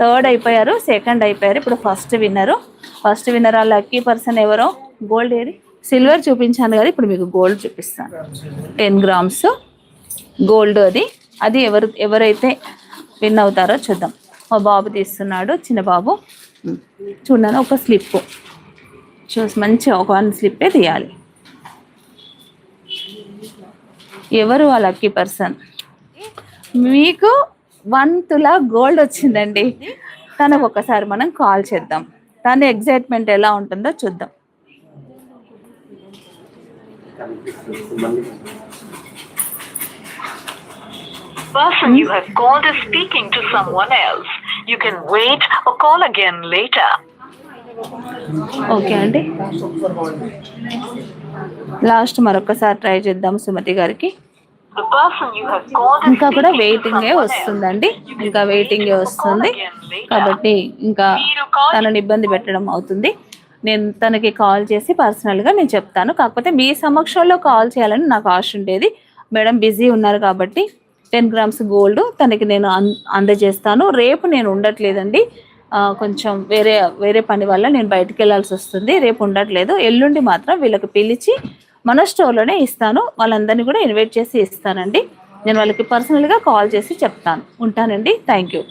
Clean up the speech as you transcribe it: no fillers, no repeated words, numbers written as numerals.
Third అయిపోయారు, second అయిపోయారు, ఇప్పుడు ఫస్ట్ విన్నర్. ఆ లక్కీ పర్సన్ ఎవరో? గోల్డ్ ఏది? సిల్వర్ చూపించాను కదా, ఇప్పుడు మీకు గోల్డ్ చూపిస్తాను. 10 గ్రామ్స్ గోల్డ్. అది ఎవరైతే విన్ అవుతారో చూద్దాం. మా బాబు తీస్తున్నాడు, చిన్న బాబు. చూడండి, ఒక స్లిప్ చూసి మంచిగా ఒక 1 స్లిప్పే తీయాలి. ఎవరు ఆ లక్కీ పర్సన్? మీకు 1 తులా గోల్డ్ వచ్చిందండి. తనకు ఒకసారి మనం కాల్ చేద్దాం, తన ఎగ్జైట్మెంట్ ఎలా ఉంటుందో చూద్దాం. Person you have called is speaking to someone else. You can wait or call again later. Okay అండి, లాస్ట్ మరొకసారి ట్రై చేద్దాం సుమతి గారికి. The person you have called is ఇంకా కూడా speaking to వెయిటింగే someone వస్తుందండి, else. You ఇంకా can వెయిటింగే wait or call వస్తుంది. again later. కాబట్టి ఇంకా తనని ఇబ్బంది పెట్టడం అవుతుంది. నేను తనకి కాల్ చేసి పర్సనల్గా నేను చెప్తాను. కాకపోతే మీ సమక్షంలో కాల్ చేయాలని నాకు ఆశ ఉండేది. మేడం బిజీ ఉన్నారు కాబట్టి 10 గ్రామ్స్ గోల్డ్ తనకి నేను అందజేస్తాను. రేపు నేను ఉండట్లేదండి, కొంచెం వేరే పని వల్ల నేను బయటికి వెళ్ళాల్సి వస్తుంది. రేపు ఉండట్లేదు. ఎల్లుండి మాత్రం వీళ్ళకి పిలిచి మన స్టోర్లోనే ఇస్తాను. వాళ్ళందరినీ కూడా ఇన్వైట్ చేసి ఇస్తానండి. నేను వాళ్ళకి పర్సనల్గా కాల్ చేసి చెప్తాను. ఉంటానండి. Thank you.